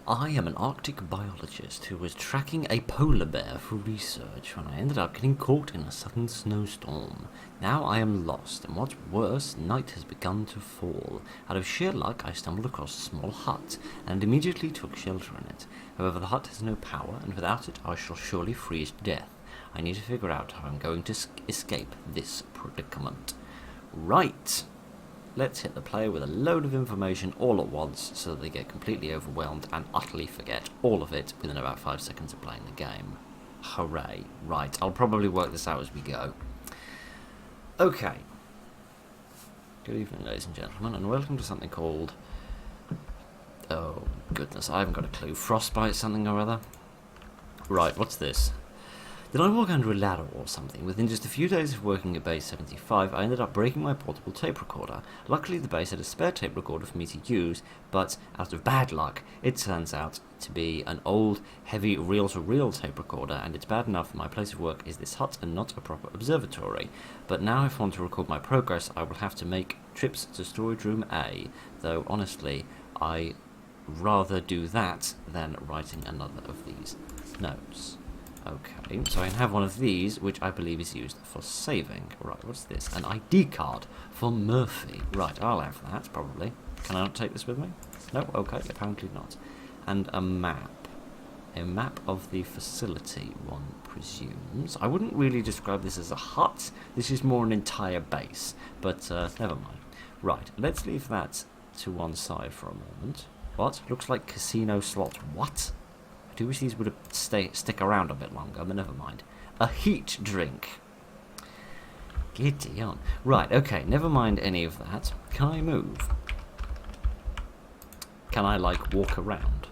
I am an Arctic biologist who was tracking a polar bear for research when I ended up getting caught in a sudden snowstorm. Now I am lost, and what's worse, night has begun to fall. Out of sheer luck, I stumbled across a small hut, and immediately took shelter in it. However, the hut has no power, and without it I shall surely freeze to death. I need to figure out how I'm going to escape this predicament. Right! Let's hit the player with a load of information all at once so that they get completely overwhelmed and utterly forget all of it within about 5 seconds of playing the game. Hooray. Right, I'll probably work this out as we go. Okay. Good evening, ladies and gentlemen, and welcome to something called... Oh, goodness, I haven't got a clue. Frostbite something or other? Right, what's this? Did I walk under a ladder or something? Within just a few days of working at base 75, I ended up breaking my portable tape recorder. Luckily, the base had a spare tape recorder for me to use, but out of bad luck, it turns out to be an old, heavy reel-to-reel tape recorder, and it's bad enough my place of work is this hut and not a proper observatory. But now if I want to record my progress, I will have to make trips to storage room A, though honestly, I rather do that than writing another of these notes. Okay, so I can have one of these, which I believe is used for saving. Right, what's this? An ID card for Murphy. Right, I'll have that, probably. Can I not take this with me? No? Okay, apparently not. And a map. A map of the facility, one presumes. I wouldn't really describe this as a hut. This is more an entire base. But, never mind. Right, let's leave that to one side for a moment. What? Looks like casino slot. What? I do wish these would stick around a bit longer, but never mind. A heat drink. Giddy on. Right, okay, never mind any of that. Can I move? Can I, like, walk around?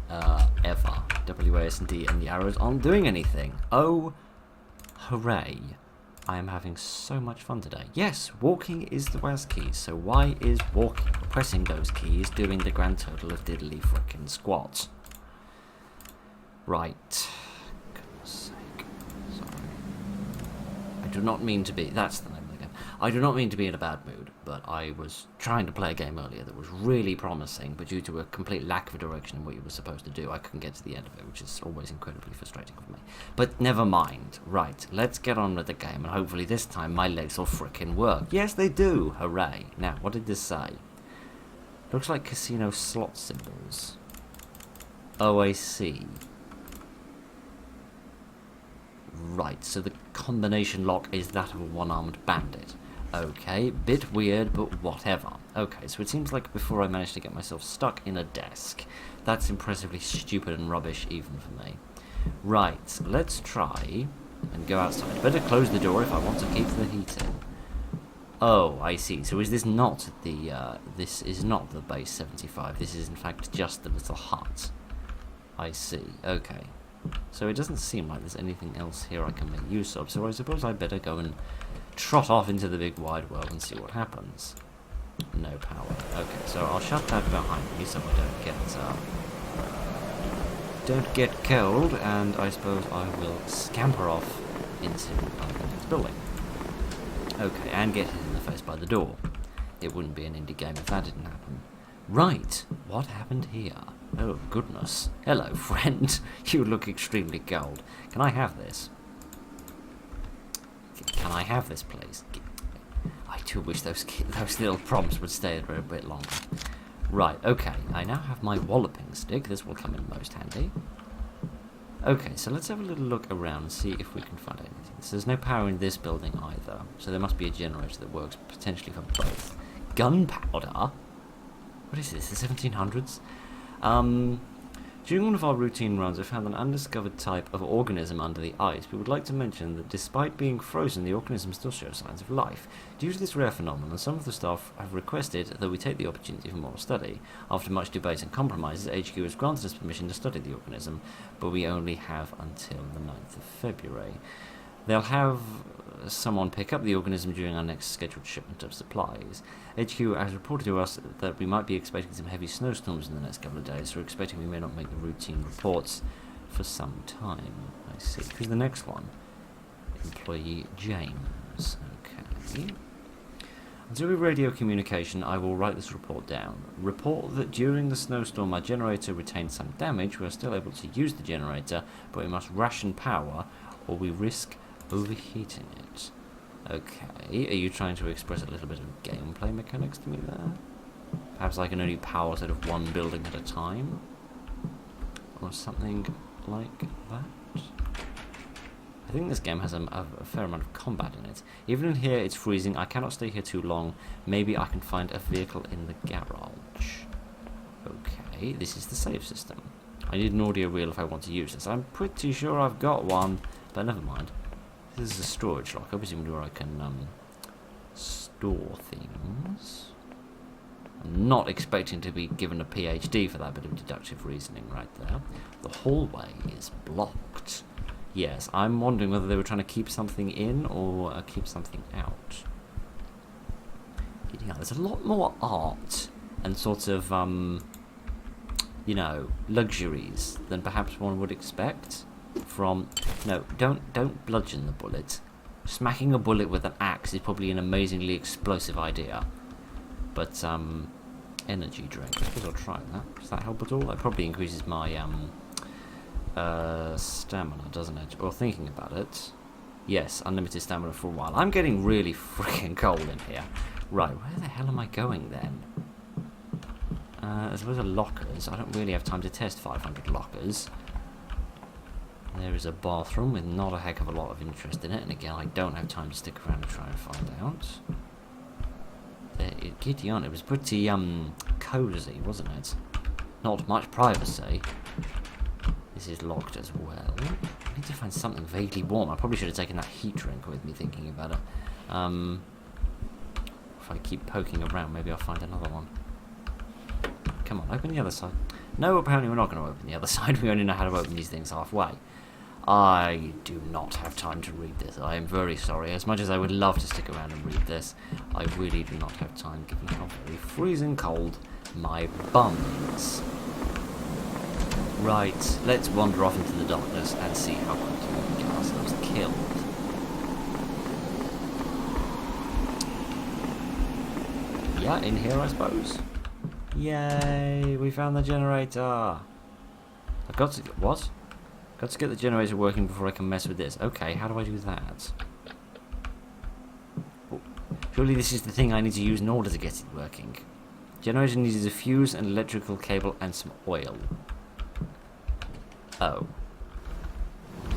Ever. WASD and the arrows aren't doing anything. Oh, hooray. I am having so much fun today. Yes, walking is the WAS key, so why is pressing those keys doing the grand total of diddly frickin' squat? Right. Goodness sake. Sorry. I do not mean to be... That's the name of the game. I do not mean to be in a bad mood, but I was trying to play a game earlier that was really promising, but due to a complete lack of direction in what you were supposed to do, I couldn't get to the end of it, which is always incredibly frustrating for me. But never mind. Right, let's get on with the game, and hopefully this time my legs will frickin' work. Yes, they do! Hooray. Now, what did this say? Looks like casino slot symbols. Oh, I see. Right, so the combination lock is that of a one-armed bandit. Okay, bit weird, but whatever. Okay, so it seems like before I managed to get myself stuck in a desk. That's impressively stupid and rubbish even for me. Right, let's try and go outside. Better close the door if I want to keep the heat in. Oh, I see. So is this not the, this is not the base 75. This is in fact just the little hut. I see. Okay. So it doesn't seem like there's anything else here I can make use of, so I suppose I'd better go and trot off into the big wide world and see what happens. No power. Okay, so I'll shut that behind me so I don't get cold, and I suppose I will scamper off into the next building. Okay, and get hit in the face by the door. It wouldn't be an indie game if that didn't happen. Right, what happened here? Oh, goodness. Hello, friend. You look extremely cold. Can I have this? Can I have this, please? I do wish those little prompts would stay there a bit longer. Right, okay. I now have my walloping stick. This will come in most handy. Okay, so let's have a little look around and see if we can find anything. So there's no power in this building either. So there must be a generator that works potentially for both. Gunpowder? What is this, the 1700s? During one of our routine runs, I found an undiscovered type of organism under the ice. We would like to mention that despite being frozen, the organism still shows signs of life. Due to this rare phenomenon, some of the staff have requested that we take the opportunity for more study. After much debate and compromises, HQ has granted us permission to study the organism, but we only have until the 9th of February. They'll have someone pick up the organism during our next scheduled shipment of supplies. HQ has reported to us that we might be expecting some heavy snowstorms in the next couple of days, so we're expecting we may not make the routine reports for some time. I see. Who's the next one? Employee James. Okay. Until we radio communication, I will write this report down. Report that during the snowstorm my generator retained some damage. We are still able to use the generator, but we must ration power or we risk overheating it. Okay, are you trying to express a little bit of gameplay mechanics to me there? Perhaps I can only power sort of one building at a time? Or something like that? I think this game has a fair amount of combat in it. Even in here, it's freezing. I cannot stay here too long. Maybe I can find a vehicle in the garage. Okay, this is the save system. I need an audio reel if I want to use this. I'm pretty sure I've got one, but never mind. This is a storage locker, presumably where I can store things. I'm not expecting to be given a PhD for that bit of deductive reasoning right there. The hallway is blocked. Yes, I'm wondering whether they were trying to keep something in or keep something out. Yeah, there's a lot more art and sort of, you know, luxuries than perhaps one would expect from... No, don't bludgeon the bullet. Smacking a bullet with an axe is probably an amazingly explosive idea. But, energy drink. I suppose I'll try that. Does that help at all? That probably increases my, stamina, doesn't it? Well, thinking about it, yes, unlimited stamina for a while. I'm getting really freaking cold in here. Right, where the hell am I going then? There's loads of lockers. I don't really have time to test 500 lockers. There is a bathroom with not a heck of a lot of interest in it, and again, I don't have time to stick around and try and find out. Giddy on, it was pretty cozy, wasn't it? Not much privacy. This is locked as well. I need to find something vaguely warm. I probably should have taken that heat drink with me, thinking about it. If I keep poking around, maybe I'll find another one. Come on, open the other side. No, apparently we're not going to open the other side. We only know how to open these things halfway. I do not have time to read this. I am very sorry. As much as I would love to stick around and read this, I really do not have time, given how very freezing cold my bum is. Right, let's wander off into the darkness and see how quickly we can get ourselves killed. Yeah, in here, I suppose. Yay, we found the generator. I've got to get... What? Got to get the generator working before I can mess with this. Okay, how do I do that? Oh, surely this is the thing I need to use in order to get it working. Generator needs a fuse, an electrical cable, and some oil. Oh.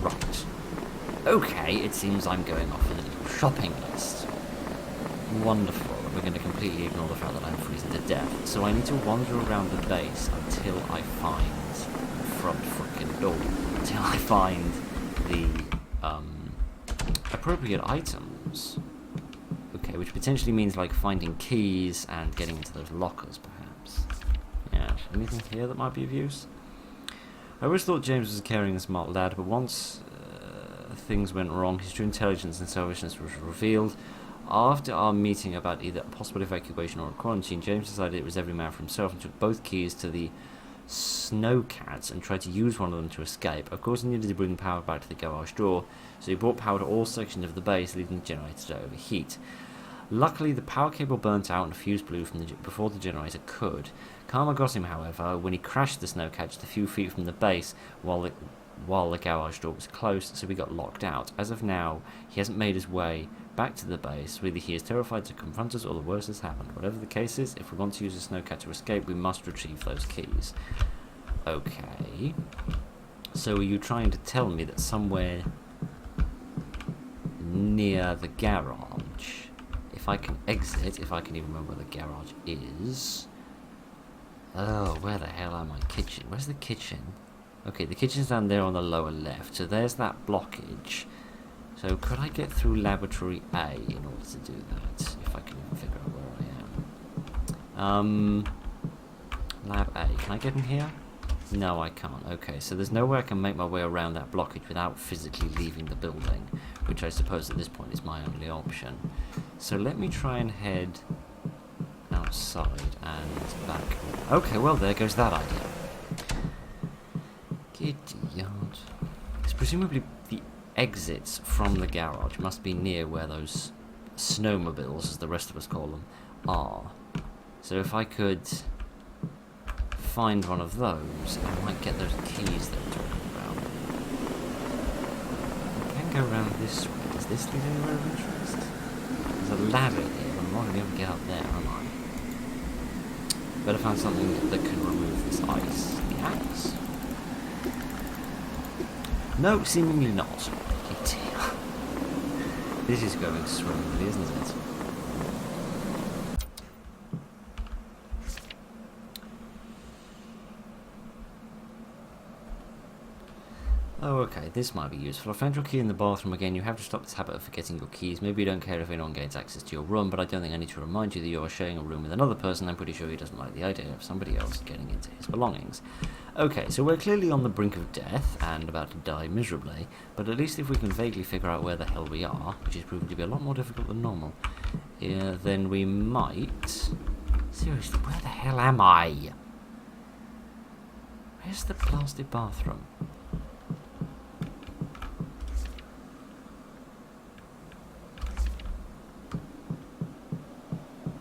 Right. Okay, it seems I'm going off with a little shopping list. Wonderful. We're going to completely ignore the fact that I'm freezing to death. So I need to wander around the base until I find... front frickin' door. Until I find the appropriate items. Okay, which potentially means like finding keys and getting into those lockers, perhaps. Yeah, anything here that might be of use? I always thought James was a caring and smart lad, but once things went wrong, his true intelligence and selfishness was revealed. After our meeting about either a possible evacuation or a quarantine, James decided it was every man for himself and took both keys to the snowcats and tried to use one of them to escape. Of course, he needed to bring power back to the garage door, so he brought power to all sections of the base, leaving the generator to overheat. Luckily, the power cable burnt out and a fuse blew from before the generator could. Karma got him, however, when he crashed the snowcat just a few feet from the base while the garage door was closed, so we got locked out. As of now, he hasn't made his way back to the base. Really, he is terrified to confront us or the worst has happened. Whatever the case is, if we want to use the snowcat to escape, we must retrieve those keys. Okay. So are you trying to tell me that somewhere near the garage, if I can exit, if I can even remember where the garage is... Oh, where the hell are my kitchen? Where's the kitchen? Okay, the kitchen's down there on the lower left, so there's that blockage. So could I get through Laboratory A in order to do that? If I can even figure out where I am. Lab A. Can I get in here? No, I can't. Okay, so there's no way I can make my way around that blockage without physically leaving the building, which I suppose at this point is my only option. So let me try and head outside and back. Okay, well, there goes that idea. Giddy yard. Because presumably the exits from the garage must be near where those snowmobiles, as the rest of us call them, are. So if I could find one of those, I might get those keys that we're talking about. I can go around this way. Does this lead anywhere of interest? There's a ladder here, but I'm not going to be able to get up there, am I? Better find something that can remove this ice. The axe? No, seemingly not. This is going swimmingly, isn't it? Oh, okay, this might be useful. I found your key in the bathroom again. You have to stop this habit of forgetting your keys. Maybe you don't care if anyone gains access to your room, but I don't think I need to remind you that you are sharing a room with another person. I'm pretty sure he doesn't like the idea of somebody else getting into his belongings. Okay, so we're clearly on the brink of death and about to die miserably, but at least if we can vaguely figure out where the hell we are, which is proving to be a lot more difficult than normal, then we might... Seriously, where the hell am I? Where's the blasted bathroom?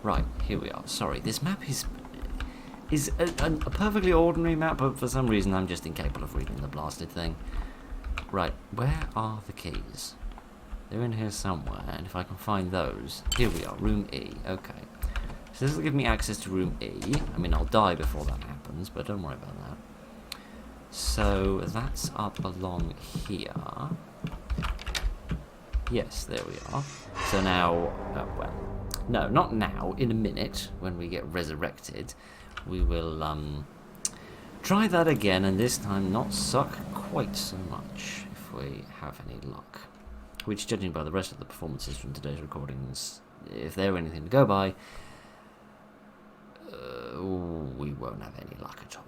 Right, here we are. Sorry, this map is a perfectly ordinary map, but for some reason I'm just incapable of reading the blasted thing. Right, where are the keys? They're in here somewhere, and if I can find those... Here we are, room E. Okay. So this will give me access to room E. I mean, I'll die before that happens, but don't worry about that. So, that's up along here. Yes, there we are. So now... Oh, well... No, not now. In a minute, when we get resurrected, we will try that again, and this time not suck quite so much, if we have any luck. Which, judging by the rest of the performances from today's recordings, if they're anything to go by, we won't have any luck at all.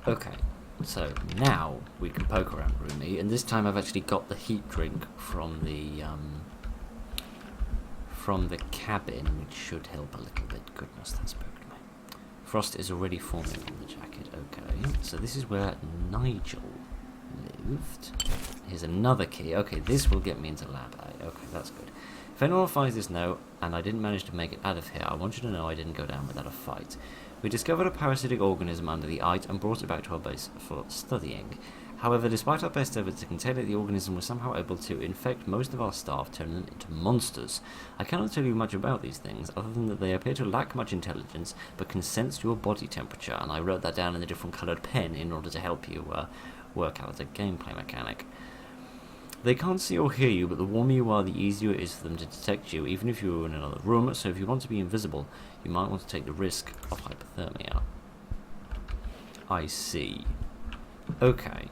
Okay, so now we can poke around room E, and this time I've actually got the heat drink from the cabin, which should help a little bit. Goodness, that spoke to me. Frost is already forming on the jacket. Okay, so this is where Nigel lived. Here's another key. Okay, this will get me into lab A. Okay, that's good. If anyone finds this note, and I didn't manage to make it out of here, I want you to know I didn't go down without a fight. We discovered a parasitic organism under the ice and brought it back to our base for studying. However, despite our best efforts to contain it, the organism was somehow able to infect most of our staff, turning them into monsters. I cannot tell you much about these things, other than that they appear to lack much intelligence, but can sense your body temperature, and I wrote that down in a different coloured pen in order to help you work out a gameplay mechanic. They can't see or hear you, but the warmer you are, the easier it is for them to detect you, even if you were in another room, so if you want to be invisible, you might want to take the risk of hypothermia. I see. Okay.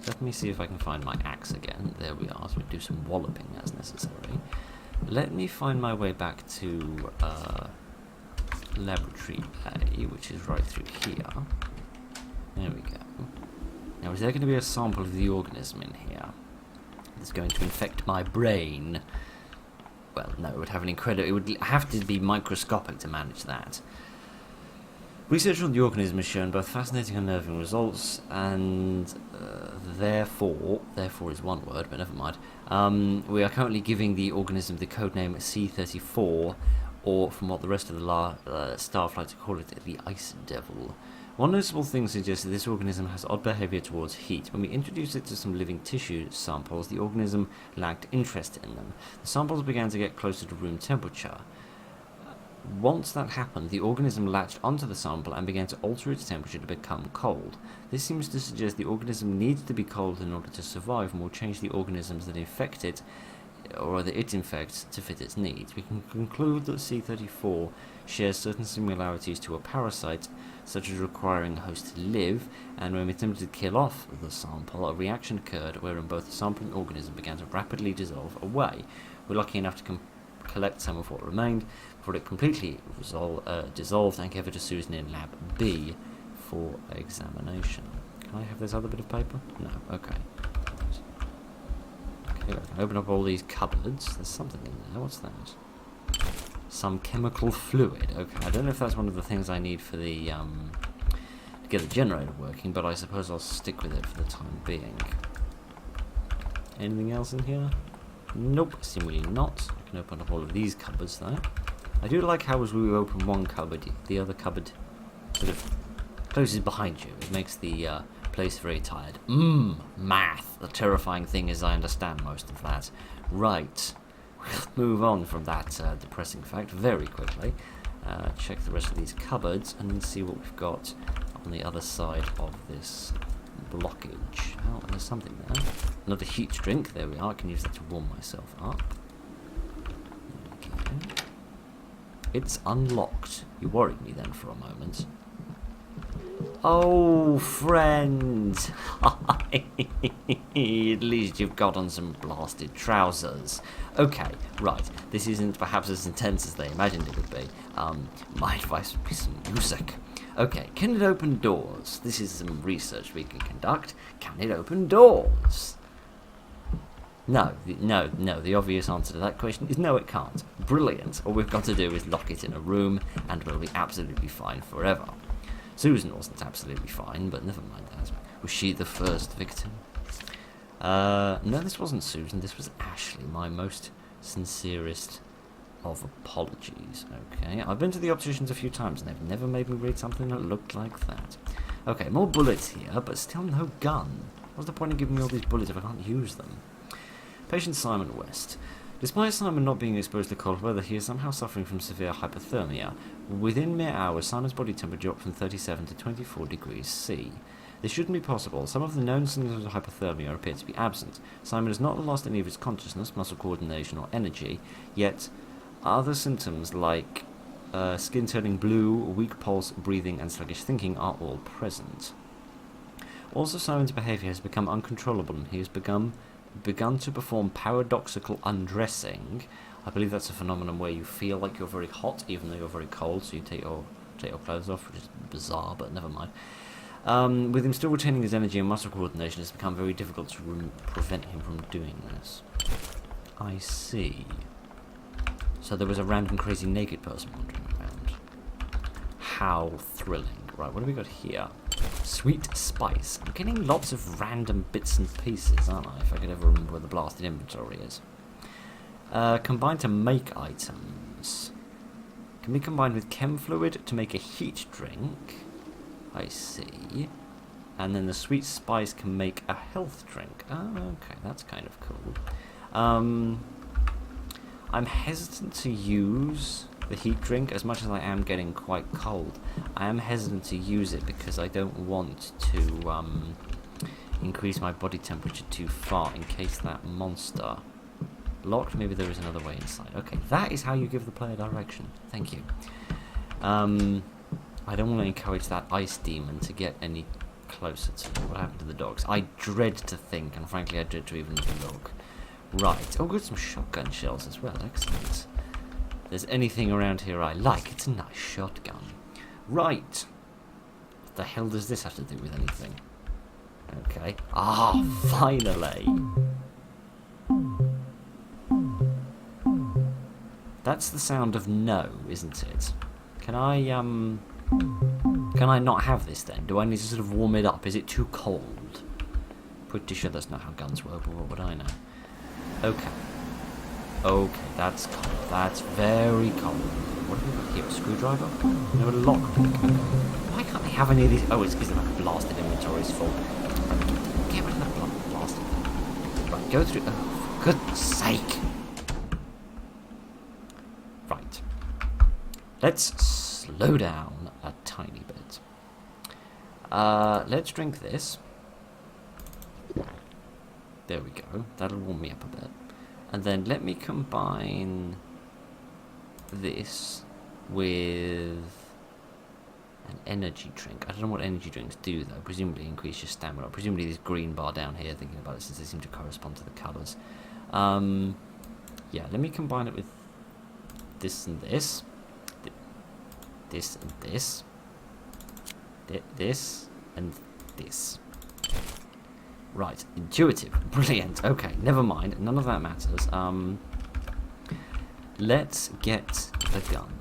Let me see if I can find my axe again. There we are, so we do some walloping as necessary. Let me find my way back to Laboratory A, which is right through here. There we go. Now, is there going to be a sample of the organism in here? It's going to infect my brain. Well, no, it would have it would have to be microscopic to manage that. Research on the organism has shown both fascinating and unnerving results, and therefore is one word, but never mind. We are currently giving the organism the codename C-34, or from what the rest of the staff like to call it, the Ice Devil. One noticeable thing suggests that this organism has odd behaviour towards heat. When we introduced it to some living tissue samples, the organism lacked interest in them. The samples began to get closer to room temperature. Once that happened, the organism latched onto the sample and began to alter its temperature to become cold. This seems to suggest the organism needs to be cold in order to survive, and will change the organisms that infect it, or that it infects, to fit its needs. We can conclude that C-34 shares certain similarities to a parasite, such as requiring a host to live, and when we attempted to kill off the sample, a reaction occurred wherein both the sample and organism began to rapidly dissolve away. We're lucky enough to collect some of what remained before it completely dissolved, and gave it to Susan in Lab B for examination. Can I have this other bit of paper? No. Okay. Okay, I can open up all these cupboards. There's something in there. What's that? some chemical fluid. Okay, I don't know if that's one of the things I need for the to get the generator working, but I suppose I'll stick with it for the time being. Anything else in here? Nope, seemingly not. I can open up all of these cupboards though. I do like how as we open one cupboard, the other cupboard sort of closes behind you. It makes the place very tired. Math. The terrifying thing is I understand most of that. Right. We'll move on from that depressing fact very quickly. Check the rest of these cupboards and then see what we've got on the other side of this blockage. Oh, there's something there. Another heat drink. There we are. I can use that to warm myself up. Okay. It's unlocked. You worried me then for a moment. Oh, friend. At least you've got on some blasted trousers. Okay, right. This isn't perhaps as intense as they imagined it would be. My advice would be some music. Okay, can it open doors? This is some research we can conduct. Can it open doors? No. The obvious answer to that question is no, it can't. Brilliant. All we've got to do is lock it in a room and we'll be absolutely fine forever. Susan wasn't absolutely fine, but never mind that. Was she the first victim? No, this wasn't Susan. This was Ashley, my most sincerest of apologies. Okay, I've been to the opticians a few times and they've never made me read something that looked like that. Okay, more bullets here, but still no gun. What's the point of giving me all these bullets if I can't use them? Patient Simon West. Despite Simon not being exposed to cold weather, he is somehow suffering from severe hypothermia. Within mere hours, Simon's body temperature dropped from 37 to 24 degrees C. This shouldn't be possible. Some of the known symptoms of hypothermia appear to be absent. Simon has not lost any of his consciousness, muscle coordination, or energy, yet other symptoms like skin turning blue, weak pulse, breathing, and sluggish thinking are all present. Also, Simon's behaviour has become uncontrollable and he has begun to perform paradoxical undressing. I believe that's a phenomenon where you feel like you're very hot even though you're very cold, so you take your clothes off, which is bizarre, but never mind. With him still retaining his energy and muscle coordination, it's become very difficult to prevent him from doing this. I see. So there was a random crazy naked person wandering around. How thrilling. Right, what have we got here? Sweet spice. I'm getting lots of random bits and pieces, aren't I? If I could ever remember where the blasted inventory is. Combined to make items. Can be combined with chem fluid to make a heat drink. I see. And then the sweet spice can make a health drink. Oh, okay, that's kind of cool. I'm hesitant to use the heat drink as much as I am getting quite cold. I am hesitant to use it because I don't want to increase my body temperature too far in case that monster locked. Maybe there is another way inside. Okay, that is how you give the player direction. Thank you. I don't want to encourage that ice demon to get any closer to me. What happened to the dogs? I dread to think, and frankly I dread to even look. Right. Oh, got some shotgun shells as well. Excellent. If there's anything around here I like, it's a nice shotgun. Right. What the hell does this have to do with anything? Okay. Ah, finally. That's the sound of no, isn't it? Can I not have this then? Do I need to sort of warm it up? Is it too cold? Pretty sure that's not how guns work, but what would I know? Okay. Okay, that's cold. That's very cold. What have we got here? A screwdriver? No, a lockpick. Why can't they have any of these? Oh, it's because the blasted inventory is full. Get rid of that blasted thing. Right, go through. Oh, for goodness sake. Right. Let's slow down a tiny bit. Let's drink this. There we go. That'll warm me up a bit. And then let me combine this with an energy drink. I don't know what energy drinks do though. Presumably increase your stamina. Presumably this green bar down here, thinking about it since they seem to correspond to the colours. Yeah, let me combine it with this and this. This and this. This and this. Right, intuitive, brilliant. Okay, never mind, none of that matters. Let's get the gun.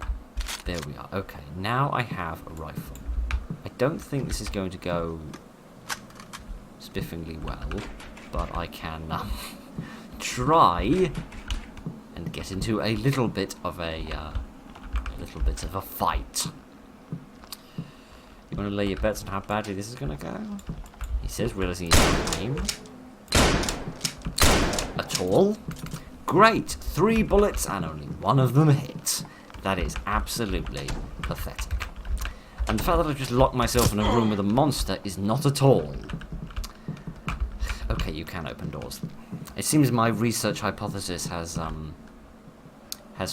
There we are. Okay, now I have a rifle. I don't think this is going to go spiffingly well, but I can try and get into a little bit of a fight. You want to lay your bets on how badly this is going to go? He says, realizing he's not aim. At all. Great! 3 bullets and only 1 of them hit. That is absolutely pathetic. And the fact that I just locked myself in a room with a monster is not at all. Okay, you can open doors. It seems my research hypothesis has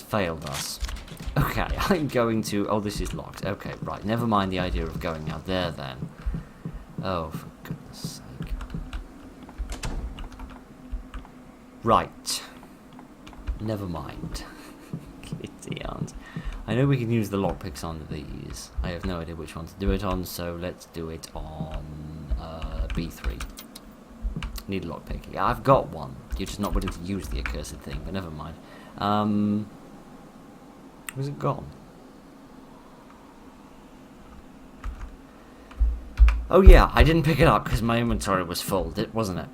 failed us. Okay, I'm going to... Oh, this is locked. Okay, right. Never mind the idea of going out there, then. Oh, for goodness sake. Right. Never mind. Kitty aunt. I know we can use the lockpicks on these. I have no idea which one to do it on, so let's do it on B3. Need a lockpick. Yeah, I've got one. You're just not willing to use the accursed thing, but never mind. Where's it gone? Oh yeah, I didn't pick it up because my inventory was full, wasn't it?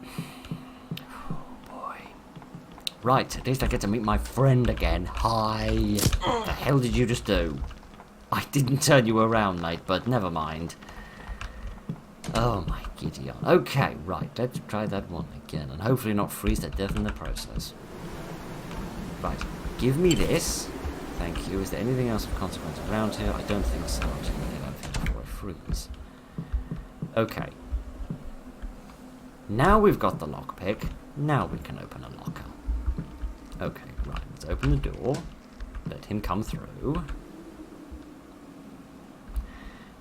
Oh boy. Right, at least I get to meet my friend again. Hi. What the hell did you just do? I didn't turn you around, mate, but never mind. Oh my Gideon. Okay, right, let's try that one again, and hopefully not freeze to death in the process. Right, give me this. Thank you. Is there anything else of consequence around here? I don't think so. I'm just going to get out of here before I freeze. Okay. Now we've got the lockpick. Now we can open a locker. Okay, right. Let's open the door. Let him come through.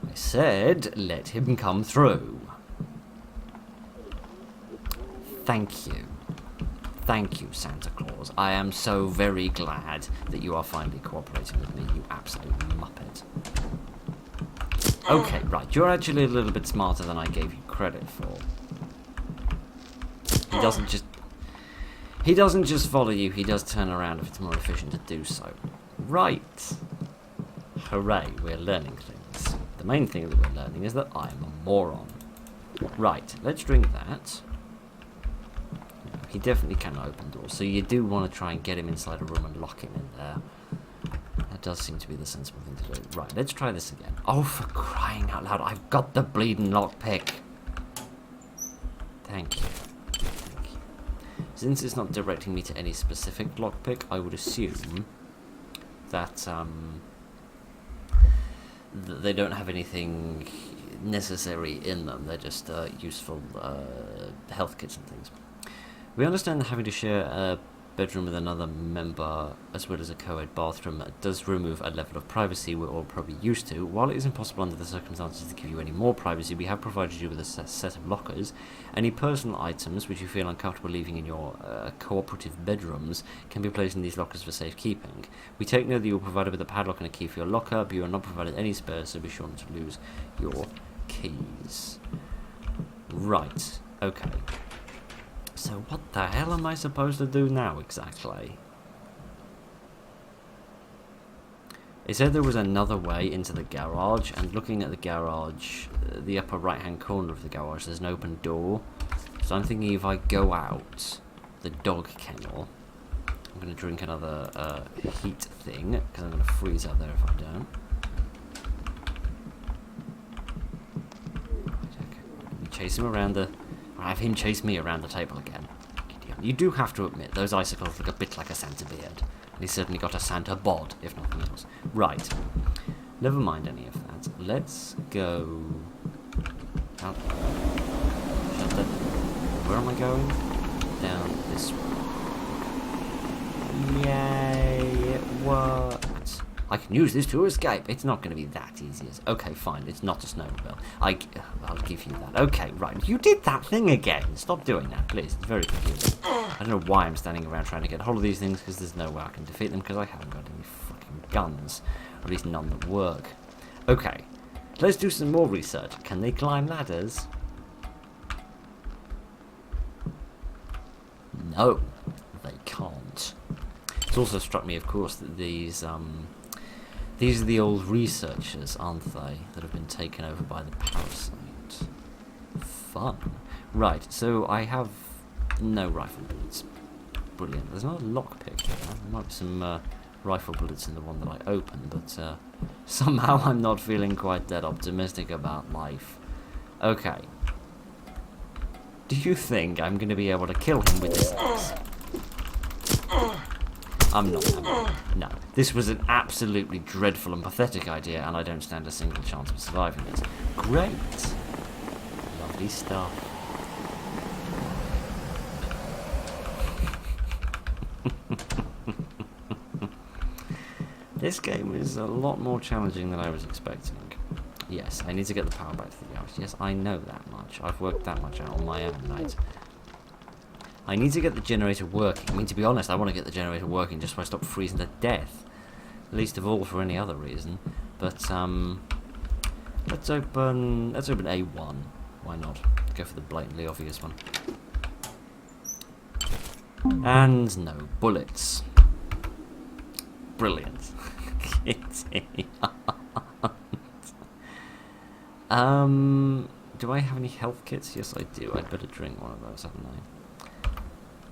I said, let him come through. Thank you. Thank you, Santa Claus. I am so very glad that you are finally cooperating with me, you absolute muppet. Okay, right. You're actually a little bit smarter than I gave you credit for. He doesn't just follow you, he does turn around if it's more efficient to do so. Right. Hooray, we're learning things. The main thing that we're learning is that I'm a moron. Right, let's drink that. He definitely cannot open doors, so you do want to try and get him inside a room and lock him in there. That does seem to be the sensible thing to do. Right, let's try this again. Oh, for crying out loud, I've got the bleeding lockpick. Thank you. Thank you. Since it's not directing me to any specific lockpick, I would assume that they don't have anything necessary in them. They're just useful health kits and things. We understand that having to share a bedroom with another member, as well as a co-ed bathroom, does remove a level of privacy we're all probably used to. While it is impossible under the circumstances to give you any more privacy, we have provided you with a set of lockers. Any personal items which you feel uncomfortable leaving in your cooperative bedrooms can be placed in these lockers for safekeeping. We take note that you are provided with a padlock and a key for your locker, but you are not provided any spares, so be sure not to lose your keys. Right, okay. So what the hell am I supposed to do now exactly? It said there was another way into the garage, and looking at the garage, the upper right hand corner of the garage, there's an open door. So I'm thinking if I go out the dog kennel, I'm going to drink another heat thing, because I'm going to freeze out there if I don't. Okay, let me chase him around the... have him chase me around the table again. You do have to admit, those icicles look a bit like a Santa beard. And he's certainly got a Santa bod, if nothing else. Right. Never mind any of that. Let's go... out. Shut the... Where am I going? Down this way. Yay, it worked. I can use this to escape. It's not going to be that easy. Okay, fine. It's not a snowmobile. I'll give you that. Okay, right. You did that thing again. Stop doing that, please. It's very confusing. I don't know why I'm standing around trying to get hold of these things, because there's no way I can defeat them, because I haven't got any fucking guns. Or at least none that work. Okay. Let's do some more research. Can they climb ladders? No, they can't. It's also struck me, of course, that these These are the old researchers, aren't they, that have been taken over by the parasite. Fun. Right, so I have no rifle bullets. Brilliant. There's not a lockpick here. There might be some rifle bullets in the one that I opened, but somehow I'm not feeling quite that optimistic about life. Okay. Do you think I'm going to be able to kill him with this axe? I'm not. No. This was an absolutely dreadful and pathetic idea, and I don't stand a single chance of surviving it. Great. Lovely stuff. This game is a lot more challenging than I was expecting. Yes, I need to get the power back to the garage. Yes, I know that much. I've worked that much out on my own, right? I need to get the generator working. I mean, to be honest, I want to get the generator working just so I stop freezing to death. Least of all for any other reason. But, let's open A1. Why not? Go for the blatantly obvious one. And no bullets. Brilliant. Do I have any health kits? Yes, I do. I'd better drink one of those, haven't I?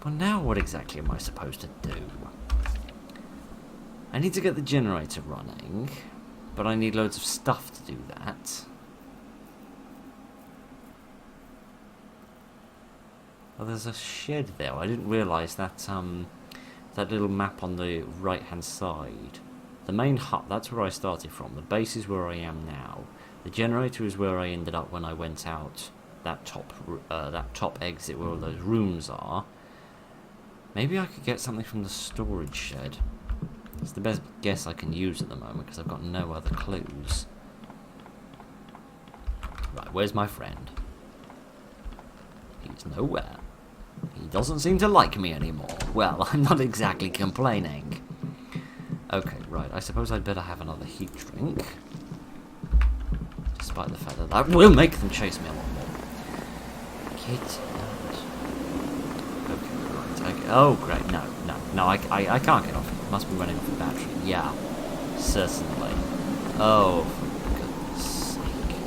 Well, now what exactly am I supposed to do? I need to get the generator running, but I need loads of stuff to do that. Oh, there's a shed there. I didn't realise that, that little map on the right-hand side. The main hut, that's where I started from. The base is where I am now. The generator is where I ended up when I went out that top exit where all those rooms are. Maybe I could get something from the storage shed. It's the best guess I can use at the moment because I've got no other clues. Right, where's my friend? He's nowhere. He doesn't seem to like me anymore. Well, I'm not exactly complaining. Okay, right, I suppose I'd better have another heat drink. Despite the fact that that will make them chase me a lot more. Get out. Okay, right, okay. Oh, great, no, I can't get off. It must be running off the battery. Yeah, certainly. Oh, for goodness sake.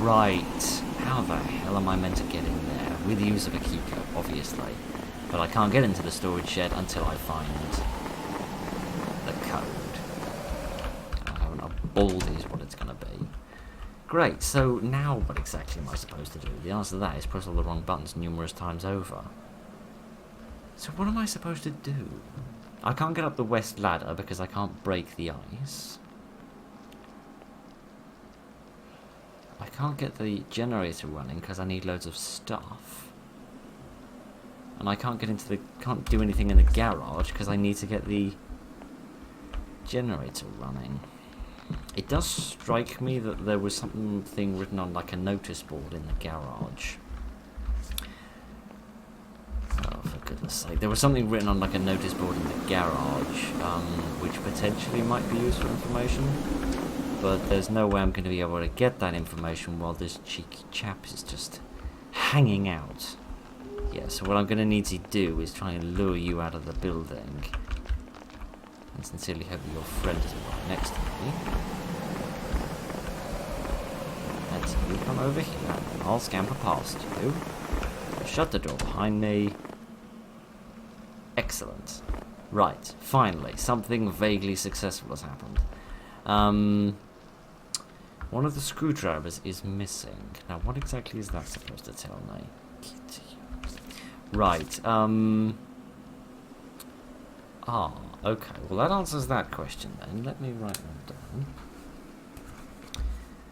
Right, how the hell am I meant to get in there? With the use of a keycode, obviously. But I can't get into the storage shed until I find the code. I haven't a baldy is what it's going to be. Great, so now what exactly am I supposed to do? The answer to that is press all the wrong buttons numerous times over. So what am I supposed to do? I can't get up the west ladder because I can't break the ice. I can't get the generator running because I need loads of stuff. And I can't do anything in the garage because I need to get the generator running. It does strike me that there was something written on like a notice board in the garage. Oh, for goodness sake. There was something written on like a notice board in the garage, which potentially might be useful information. But there's no way I'm going to be able to get that information while this cheeky chap is just hanging out. Yeah, so what I'm going to need to do is try and lure you out of the building. And sincerely hope that your friend isn't right next to me. Let's you come over here, and I'll scamper past you. Shut the door behind me. Excellent. Right, finally, something vaguely successful has happened. One of the screwdrivers is missing. Now, what exactly is that supposed to tell me? Right, okay. Well, that answers that question then. Let me write that down.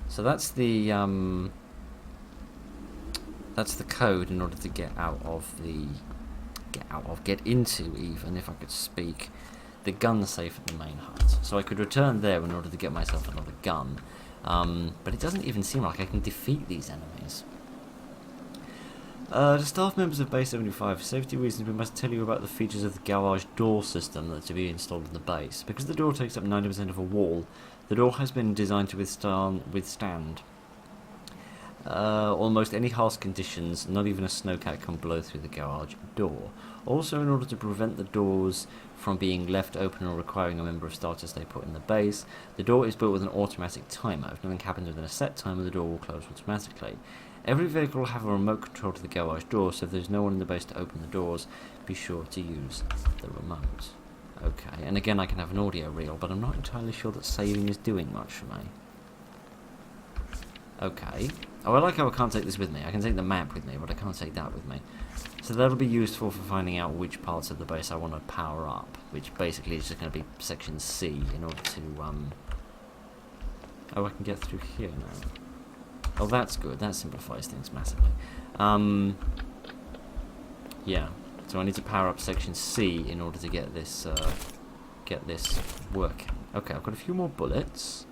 So that's the code in order to get into, even if I could speak, the gun safe at the main hut. So I could return there in order to get myself another gun. But it doesn't even seem like I can defeat these enemies. To staff members of Base 75, for safety reasons we must tell you about the features of the garage door system that's to be installed in the base. Because the door takes up 90% of a wall, the door has been designed to withstand almost any harsh conditions, not even a snowcat can blow through the garage door. Also, in order to prevent the doors from being left open or requiring a member of staff to stay put in the base, the door is built with an automatic timer. If nothing happens within a set timer, the door will close automatically. Every vehicle will have a remote control to the garage door, so if there's no one in the base to open the doors, be sure to use the remote. Okay, and again I can have an audio reel, but I'm not entirely sure that saving is doing much for me. Okay. Oh, I like how I can't take this with me. I can take the map with me, but I can't take that with me. So that'll be useful for finding out which parts of the base I want to power up, which basically is just going to be section C in order to, Oh, I can get through here now. Oh, that's good. That simplifies things massively. Yeah. So I need to power up section C in order to get this working. Okay, I've got a few more bullets.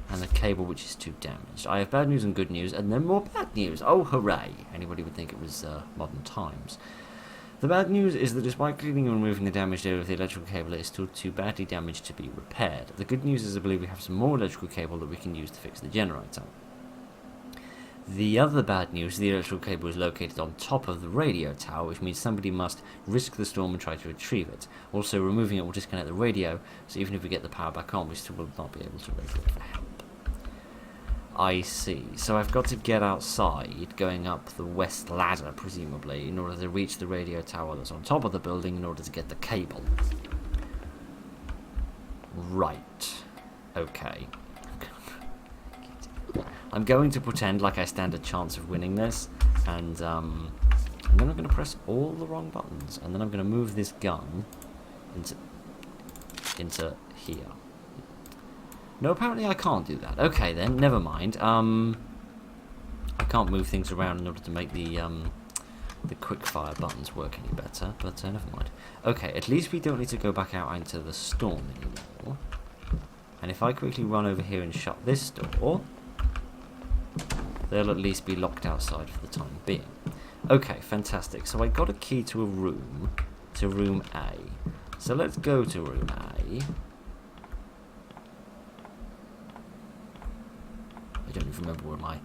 And the cable which is too damaged. I have bad news and good news, and then more bad news. Oh, hooray! Anybody would think it was modern times. The bad news is that despite cleaning and removing the damaged area of the electrical cable, it is still too badly damaged to be repaired. The good news is I believe we have some more electrical cable that we can use to fix the generator. The other bad news, the electrical cable is located on top of the radio tower, which means somebody must risk the storm and try to retrieve it. Also, removing it will disconnect the radio, so even if we get the power back on, we still will not be able to regulate for help. I see. So I've got to get outside, going up the west ladder, presumably, in order to reach the radio tower that's on top of the building in order to get the cable. Right. Okay. I'm going to pretend like I stand a chance of winning this, and then I'm going to press all the wrong buttons, and then I'm going to move this gun into here. No, apparently I can't do that. Okay then, never mind. I can't move things around in order to make the quick-fire buttons work any better, but never mind. Okay, at least we don't need to go back out into the storm anymore. And if I quickly run over here and shut this door, they'll at least be locked outside for the time being. Okay, fantastic. So I got a key to room A. So let's go to room A. I don't even remember where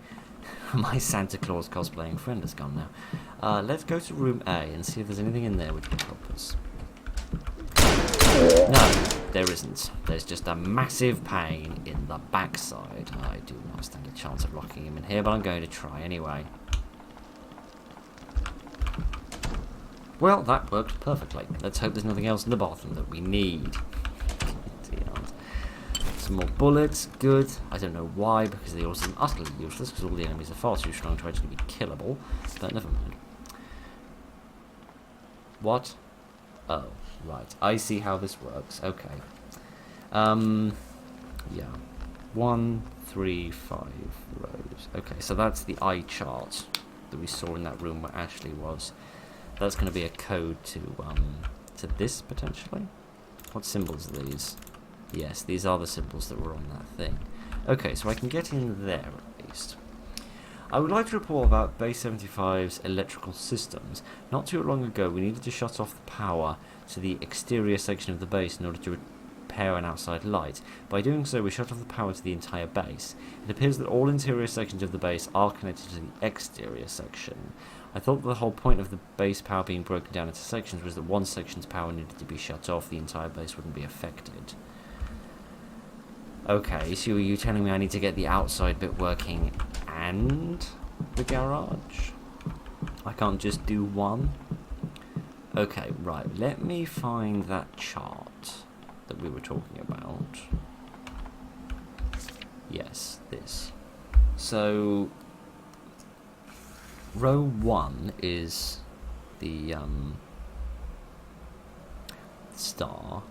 my Santa Claus cosplaying friend has gone now. Let's go to room A and see if there's anything in there which can help us. No, there isn't. There's just a massive pain in the backside. I do not stand a chance of locking him in here, but I'm going to try anyway. Well, that worked perfectly. Let's hope there's nothing else in the bathroom that we need. Some more bullets, good. I don't know why, because they all seem utterly useless, because all the enemies are far too strong to actually be killable, but never mind. What? Oh, right. I see how this works. Okay. Yeah. 1, 3, 5 rows. Okay, so that's the eye chart that we saw in that room where Ashley was. That's going to be a code to this, potentially? What symbols are these? Yes, these are the symbols that were on that thing. Okay, so I can get in there at least. I would like to report about Base 75's electrical systems. Not too long ago, we needed to shut off the power to the exterior section of the base in order to repair an outside light. By doing so, we shut off the power to the entire base. It appears that all interior sections of the base are connected to the exterior section. I thought the whole point of the base power being broken down into sections was that one section's power needed to be shut off, the entire base wouldn't be affected. Okay, so are you telling me I need to get the outside bit working and the garage? I can't just do one? Okay, right, let me find that chart that we were talking about. Yes, this. So, row 1 is the star.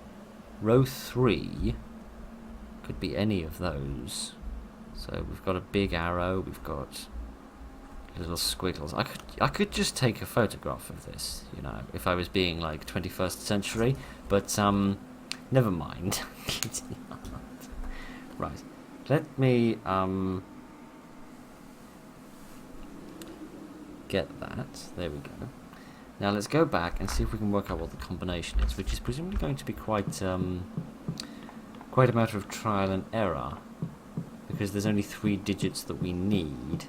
Row 3 could be any of those. So we've got a big arrow, we've got little squiggles. I could just take a photograph of this, you know, if I was being like 21st century, but never mind. Right. Let me get that. There we go. Now let's go back and see if we can work out what the combination is, which is presumably going to be quite a matter of trial and error, because there's only 3 digits that we need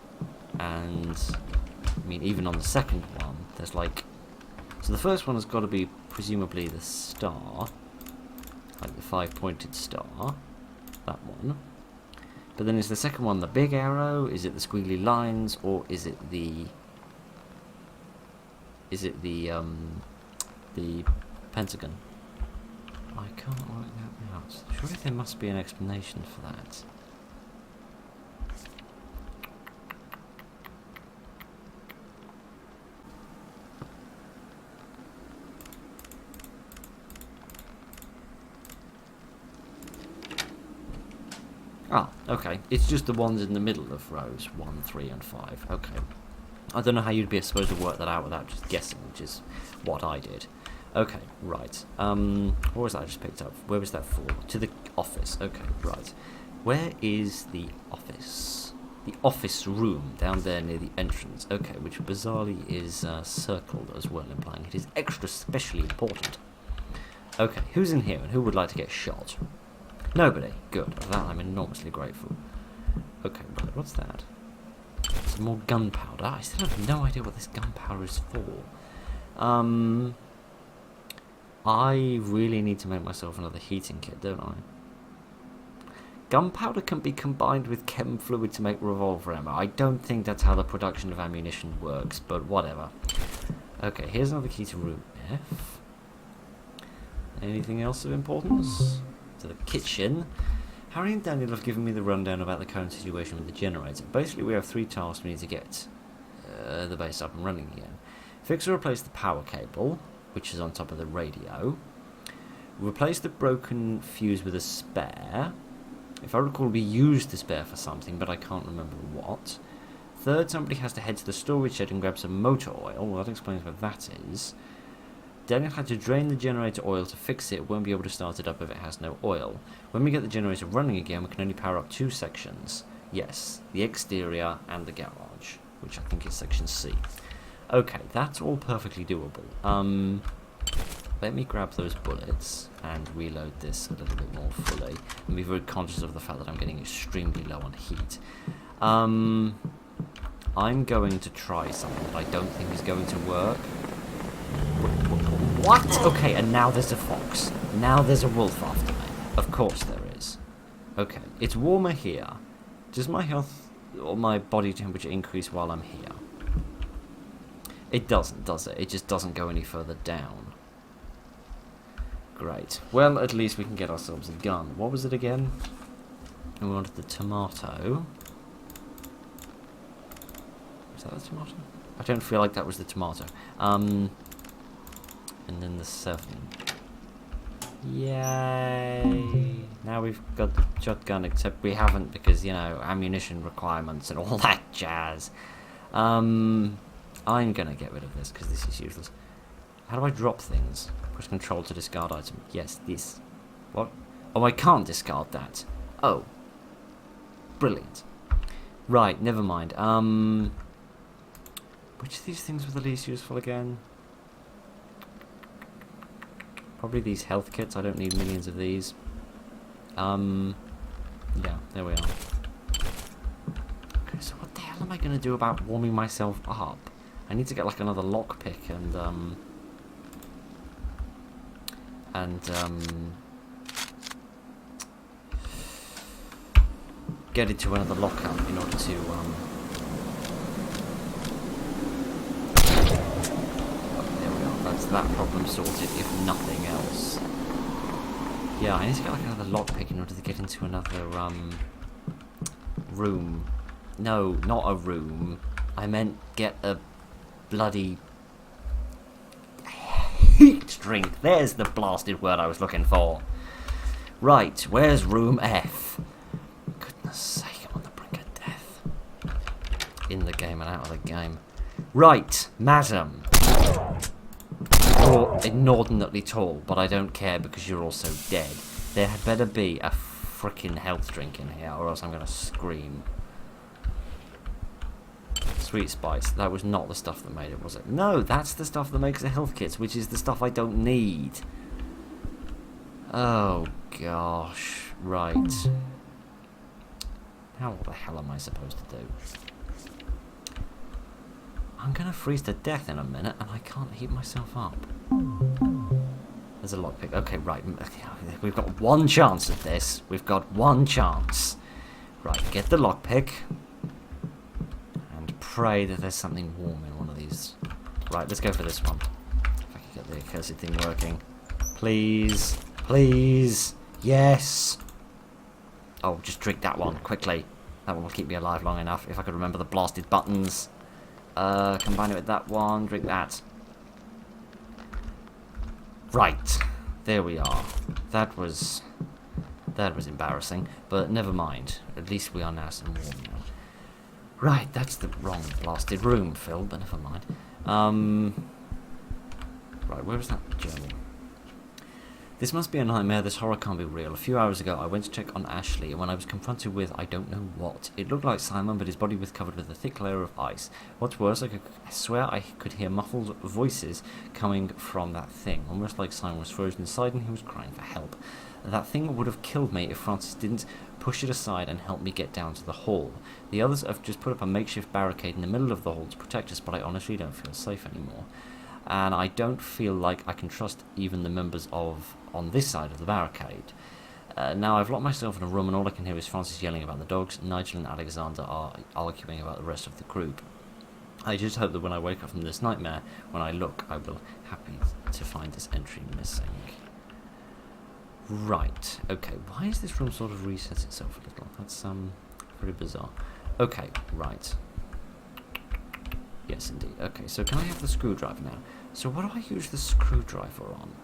And, I mean, even on the second one, there's like... So the first one has got to be presumably the star. Like the 5-pointed star. That one. But then is the second one the big arrow? Is it the squiggly lines? Or is it the... Is it the pentagon? I can't work that out. Surely there must be an explanation for that. Ah, okay. It's just the ones in the middle of rows 1, 3, and 5. Okay. I don't know how you'd be supposed to work that out without just guessing, which is what I did. Okay, right. What was that I just picked up? Where was that for? To the office. Okay, right. Where is the office? The office room down there near the entrance. Okay, which bizarrely is circled as well, implying it is extra specially important. Okay, who's in here and who would like to get shot? Nobody. Good. For that I'm enormously grateful. Okay, right, what's that? Some more gunpowder. I still have no idea what this gunpowder is for. I really need to make myself another heating kit, don't I? Gunpowder can be combined with chem fluid to make revolver ammo. I don't think that's how the production of ammunition works, but whatever. Okay, here's another key to room F. Anything else of importance? To the kitchen. Harry and Daniel have given me the rundown about the current situation with the generator. Basically, we have 3 tasks we need to get the base up and running again. Fix or replace the power cable, which is on top of the radio. Replace the broken fuse with a spare. If I recall, we used the spare for something, but I can't remember what. Third, somebody has to head to the storage shed and grab some motor oil. Well, that explains what that is. Daniel had to drain the generator oil to fix it. Won't be able to start it up if it has no oil. When we get the generator running again, we can only power up 2 sections. Yes, the exterior and the garage, which I think is section C. Okay, that's all perfectly doable. Let me grab those bullets and reload this a little bit more fully. And be very conscious of the fact that I'm getting extremely low on heat. I'm going to try something that I don't think is going to work. What? Okay, and now there's a fox. Now there's a wolf after me. Of course there is. Okay, it's warmer here. Does my health or my body temperature increase while I'm here? It doesn't, does it? It just doesn't go any further down. Great. Well, at least we can get ourselves a gun. What was it again? We wanted the tomato. Was that the tomato? I don't feel like that was the tomato. And then the 7. Yay! Now we've got the shotgun, except we haven't because, you know, ammunition requirements and all that jazz. I'm gonna get rid of this because this is useless. How do I drop things? Push control to discard item. Yes, this. What? Oh, I can't discard that. Oh. Brilliant. Right, never mind. Which of these things were the least useful again? Probably these health kits. I don't need millions of these. Yeah, there we are. Okay, so what the hell am I going to do about warming myself up? I need to get like another lockpick and get into another lockup in order to that's that problem sorted, if nothing else. Yeah, I need to get like another lockpick in order to get into another room. No, not a room. I meant get a bloody heat drink. There's the blasted word I was looking for. Right, where's room F? Goodness sake, I'm on the brink of death. In the game and out of the game. Right, madam. You're inordinately tall, but I don't care because you're also dead. There had better be a frickin' health drink in here, or else I'm gonna scream. Sweet spice. That was not the stuff that made it, was it? No, that's the stuff that makes the health kits, which is the stuff I don't need. Oh, gosh. Right. How the hell am I supposed to do? I'm gonna freeze to death in a minute, and I can't heat myself up. There's a lockpick. Okay, right. We've got one chance at this. We've got one chance. Right, get the lockpick. And pray that there's something warm in one of these. Right, let's go for this one. If I can get the accursed thing working. Please. Please. Yes. Oh, just drink that one, quickly. That one will keep me alive long enough, if I could remember the blasted buttons. Combine it with that one, drink that. Right, there we are. That was embarrassing, but never mind. At least we are nice and warm now. Right, that's the wrong blasted room, Phil, but never mind. Right, where was that journal? This must be a nightmare. This horror can't be real. A few hours ago, I went to check on Ashley, and when I was confronted with I don't know what, it looked like Simon, but his body was covered with a thick layer of ice. What's worse, I swear I could hear muffled voices coming from that thing, almost like Simon was frozen inside and he was crying for help. That thing would have killed me if Francis didn't push it aside and help me get down to the hall. The others have just put up a makeshift barricade in the middle of the hall to protect us, but I honestly don't feel safe anymore. And I don't feel like I can trust even the members on this side of the barricade. Now I've locked myself in a room and all I can hear is Francis yelling about the dogs. Nigel and Alexander are arguing about the rest of the group. I just hope that when I wake up from this nightmare, when I look, I will be happy to find this entry missing. Right, okay, why is this room sort of resets itself a little? That's pretty bizarre. Okay, right. Yes, indeed. Okay, so can I have the screwdriver now? So what do I use the screwdriver on?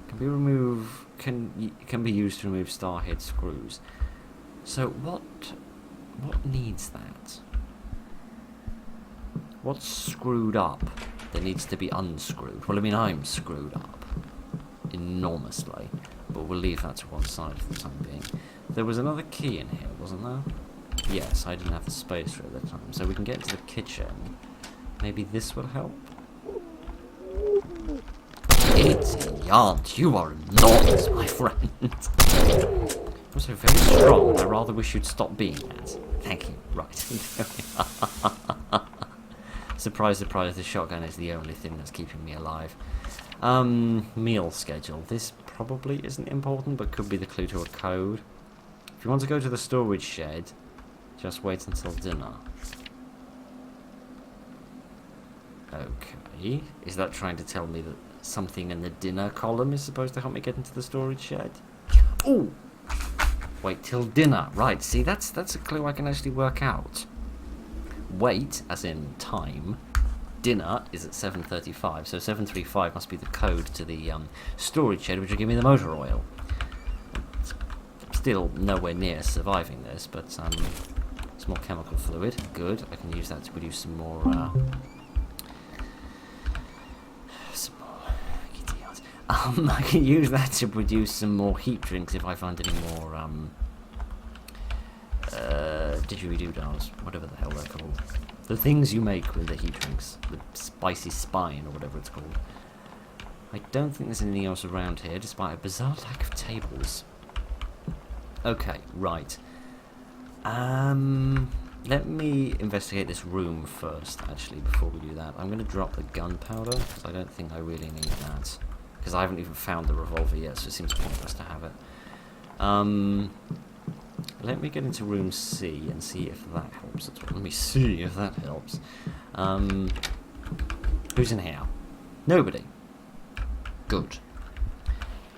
Can be used to remove starhead screws. So what needs that? What's screwed up that needs to be unscrewed? Well, I mean, I'm screwed up enormously, but we'll leave that to one side for the time being. There was another key in here, wasn't there? Yes, I didn't have the space for it at the time, so we can get into the kitchen. Maybe this will help? It's a yard. You are enormous, my friend. Also very strong. I rather wish you'd stop being that. Thank you. Right. Surprise, surprise, the shotgun is the only thing that's keeping me alive. Meal schedule. This probably isn't important, but could be the clue to a code. If you want to go to the storage shed, just wait until dinner. Okay. Is that trying to tell me that something in the dinner column is supposed to help me get into the storage shed? Ooh! Wait till dinner. Right, see, that's a clue I can actually work out. Wait, as in time. Dinner is at 7:35, so 735 must be the code to the storage shed, which will give me the motor oil. Still nowhere near surviving this, but it's more chemical fluid. Good. I can use that to produce some more. I can use that to produce some more heat drinks if I find any more didgeridoo-dahs, whatever the hell they're called. The things you make with the heat drinks, the spicy spine or whatever it's called. I don't think there's anything else around here, despite a bizarre lack of tables. Okay, right. Let me investigate this room first, actually, before we do that. I'm going to drop the gunpowder, because I don't think I really need that. Because I haven't even found the revolver yet, so it seems pointless to have it. Let me get into room C and see if that helps at all. Let me see if that helps. Who's in here? Nobody. Good.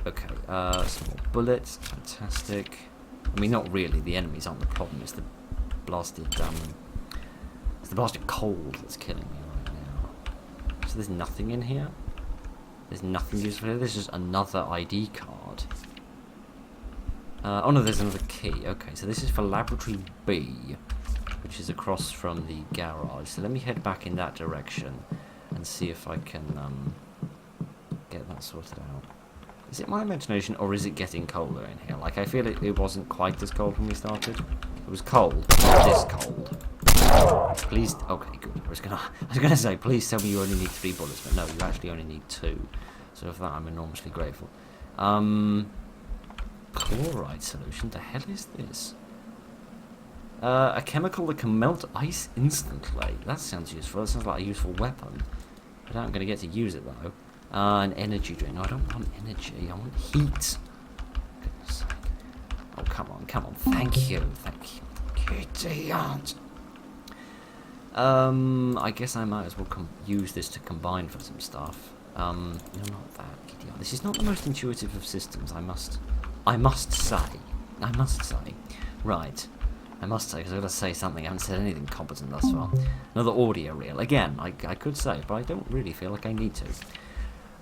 Okay, some more bullets. Fantastic. I mean, not really. The enemies aren't the problem. It's the blasted, it's the blasted cold that's killing me right now. So there's nothing in here? There's nothing useful here. There's just another ID card. Oh no, there's another key. Okay, so this is for Laboratory B, which is across from the garage. So let me head back in that direction and see if I can get that sorted out. Is it my imagination, or is it getting colder in here? Like, I feel it wasn't quite as cold when we started. It was cold, but not this cold. Please, okay, good. I was gonna say, please tell me you only need 3 bullets, but no, you actually only need 2. So for that, I'm enormously grateful. Chloride solution. The hell is this? A chemical that can melt ice instantly. That sounds useful. That sounds like a useful weapon. I doubt I'm going to get to use it, though. An energy drink. No, I don't want energy. I want heat. Goodness sake. Oh, come on, come on. Thank you. Thank you. Idiot. I guess I might as well use this to combine for some stuff. No, not that. Idiot. This is not the most intuitive of systems, I must say. Right. I must say, because I've got to say something. I haven't said anything competent thus far. Another audio reel. Again, I could say, but I don't really feel like I need to.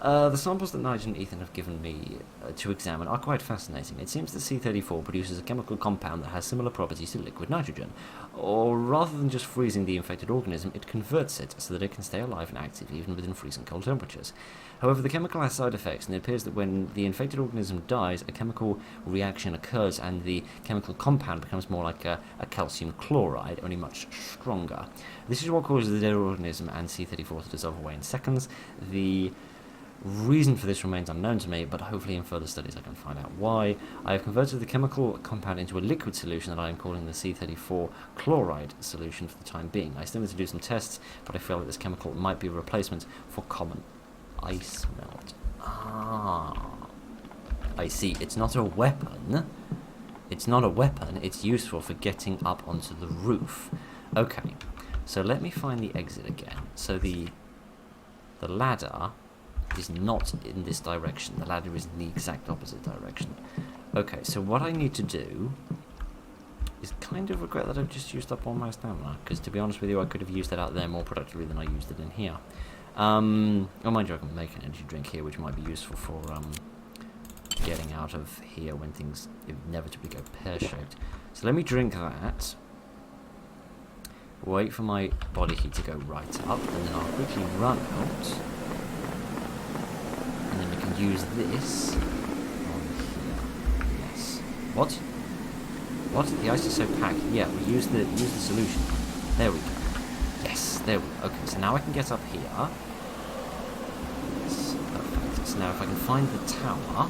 The samples that Nigel and Ethan have given me to examine are quite fascinating. It seems that C-34 produces a chemical compound that has similar properties to liquid nitrogen. Or rather than just freezing the infected organism, it converts it so that it can stay alive and active even within freezing cold temperatures. However, the chemical has side effects, and it appears that when the infected organism dies, a chemical reaction occurs and the chemical compound becomes more like a calcium chloride, only much stronger. This is what causes the dead organism and C-34 to dissolve away in seconds. The reason for this remains unknown to me, but hopefully in further studies I can find out why. I have converted the chemical compound into a liquid solution that I am calling the C-34 chloride solution for the time being. I still need to do some tests, but I feel like this chemical might be a replacement for common ice melt. I see. It's not a weapon. It's not a weapon. It's useful for getting up onto the roof. Okay, so let me find the exit again. So the ladder is not in this direction. The ladder is in the exact opposite direction. Okay, so what I need to do is kind of regret that I've just used up all my stamina, because to be honest with you, I could have used it out there more productively than I used it in here. Oh, mind you, I can make an energy drink here, which might be useful for getting out of here when things inevitably go pear-shaped. So let me drink that. Wait for my body heat to go right up, and then I'll quickly run out. And then we can use this on here. Yes. What? What? The ice is so packed. Yeah, we use the solution. There we go. Yes, there we go. Okay, so now I can get up here. Yes, perfect. So now if I can find the tower,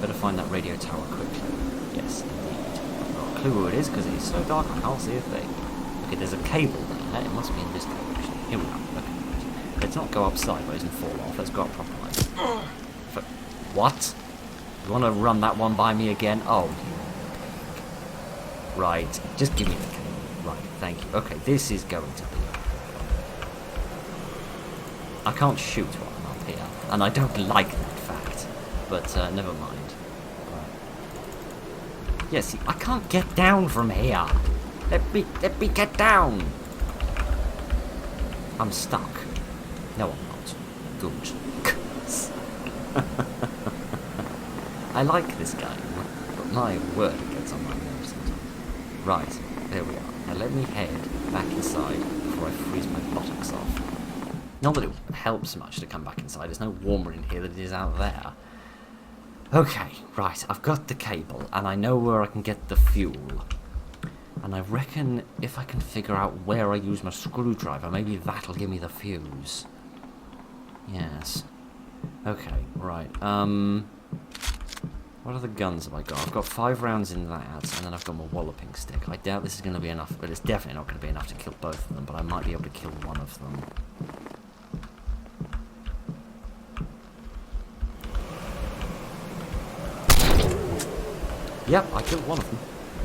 better find that radio tower quickly. Yes, indeed. I've got a clue who it is because it is so dark I can't see a thing. Okay, there's a cable there. It must be in this direction. Here we go. Okay, let's not go up sideways and fall off. Let's go up properly. What? You want to run that one by me again? Oh, you. Right, just give me the cable. Right, thank you. Okay, this is going to be... I can't shoot while I'm up here, and I don't like that fact, but never mind. Right. Yeah, see, I can't get down from here. Let me get down. I'm stuck. No, I'm not. Good. I like this game, but my word, it gets on my nerves sometimes. Right, there we are. Now let me head back inside before I freeze my buttocks off. Not that it helps much to come back inside. It's no warmer in here than it is out there. Okay, right. I've got the cable, and I know where I can get the fuel. And I reckon if I can figure out where I use my screwdriver, maybe that'll give me the fuse. Yes. Okay, right. What other guns have I got? I've got 5 rounds in that, and then I've got my walloping stick. I doubt this is going to be enough, but it's definitely not going to be enough to kill both of them, but I might be able to kill one of them. Yep, I killed one of them.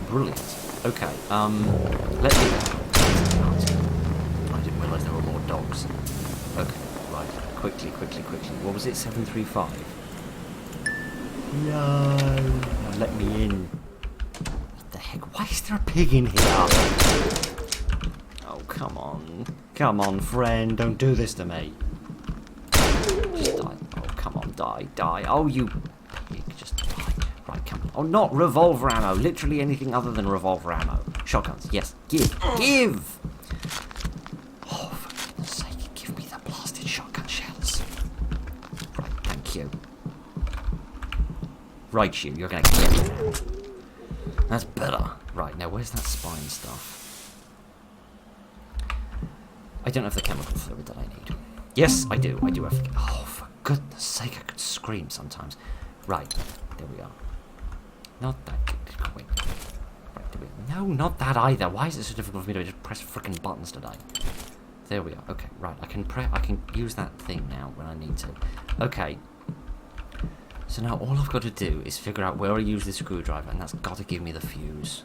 Brilliant. Okay, let me... I didn't realise there were more dogs. Okay, right. Quickly. What was it? 735? No. Let me in. What the heck? Why is there a pig in here? Oh, come on. Come on, friend. Don't do this to me. Just die. Oh, come on. Die. Oh, you pig. Just die. Right, come on. Oh, not revolver ammo. Literally anything other than revolver ammo. Shotguns. Yes. Give. Oh, for goodness sake. Give me the blasted shotgun shells. Right, thank you. Right, you're going to get me now. That's better. Right, now where's that spine stuff? I don't have the chemical fluid that I need. Yes, I do have the... Oh, for goodness sake, I could scream sometimes. Right, there we are. Not that good. Wait. No, not that either. Why is it so difficult for me to just press frickin' buttons today? There we are. Okay, right. I can use that thing now when I need to. Okay. So now all I've got to do is figure out where I use the screwdriver, and that's got to give me the fuse.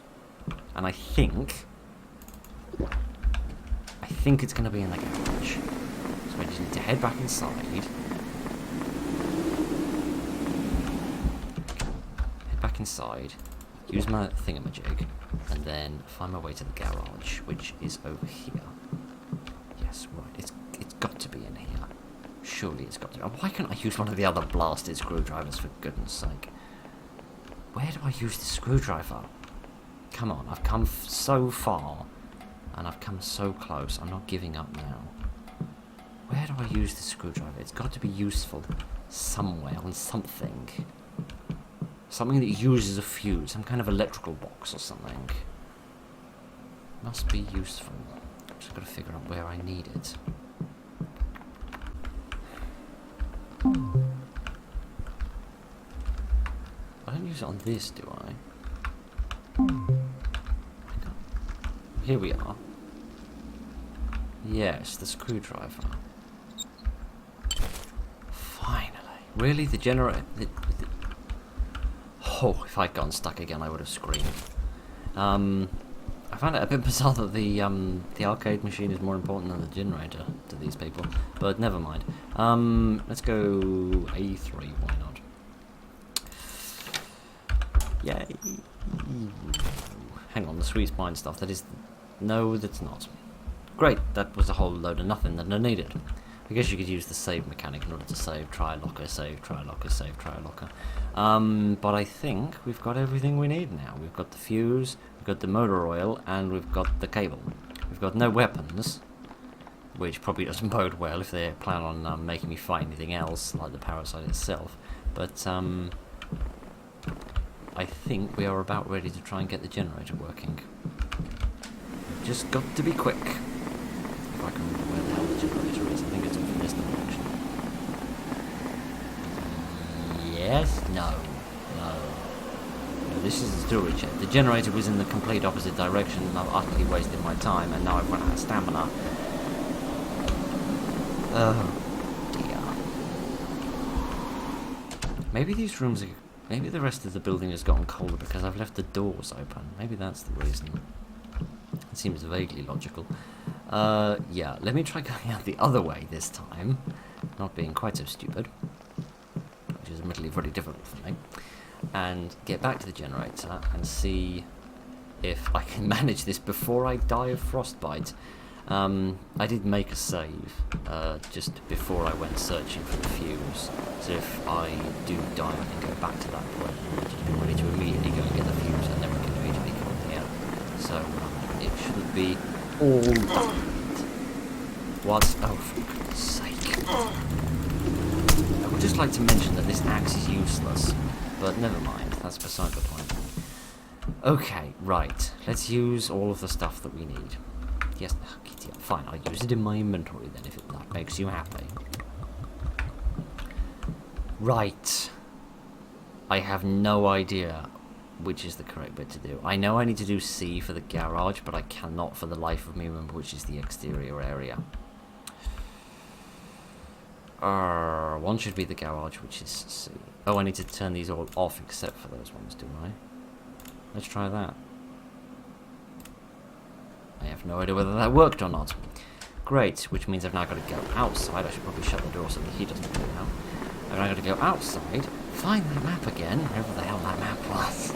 And I think it's going to be in the garage. So I just need to head back inside. Head back inside. Use my thingamajig, and then find my way to the garage, which is over here. Yes, right. It's got to be in here. Surely it's got to. Why can't I use one of the other blasted screwdrivers, for goodness sake? Where do I use the screwdriver? Come on, I've come so far, and I've come so close. I'm not giving up now. Where do I use the screwdriver? It's got to be useful somewhere, on something. Something that uses a fuse, some kind of electrical box or something. Must be useful. I've just got to figure out where I need it. I don't use it on this, do I? Here we are. Yes, the screwdriver. Finally. Really? The generator... Oh, if I'd gotten stuck again, I would have screamed. I found it a bit bizarre that the arcade machine is more important than the generator to these people, but never mind. Let's go A3, why not? Yay! Hang on, the sweet spine stuff, that is... No, that's not. Great, that was a whole load of nothing that I needed. I guess you could use the save mechanic in order to save, try locker, save, try locker, save, try locker. But I think we've got everything we need now. We've got the fuse, we've got the motor oil, and we've got the cable. We've got no weapons, which probably doesn't bode well if they plan on making me fight anything else, like the parasite itself. But I think we are about ready to try and get the generator working. We've just got to be quick. If I can remember where the hell the generator is, I think it's over this direction. Yes? No. No, this is the storage shed. The generator was in the complete opposite direction, and I've utterly wasted my time, and now I've run out of stamina. Oh, dear. Maybe these rooms are... Maybe the rest of the building has gotten colder because I've left the doors open. Maybe that's the reason. It seems vaguely logical. Yeah, let me try going out the other way this time. Not being quite so stupid. Which is admittedly very difficult for me. And get back to the generator and see if I can manage this before I die of frostbite. I did make a save just before I went searching for the fuse. So if I do die, I can go back to that point and just be ready to immediately go and get the fuse, and then we can immediately come here. So it shouldn't be all done. What? Oh, for goodness sake. I would just like to mention that this axe is useless, but never mind, that's beside the point. Okay, right, let's use all of the stuff that we need. Yes, fine, I'll use it in my inventory then, if that makes you happy. Right. I have no idea which is the correct bit to do. I know I need to do C for the garage, but I cannot for the life of me remember which is the exterior area. One should be the garage, which is C. Oh, I need to turn these all off except for those ones, do I? Let's try that. I have no idea whether that worked or not. Great, which means I've now got to go outside. I should probably shut the door so that he doesn't go out. I've now got to go outside, find that map again, wherever the hell that map was,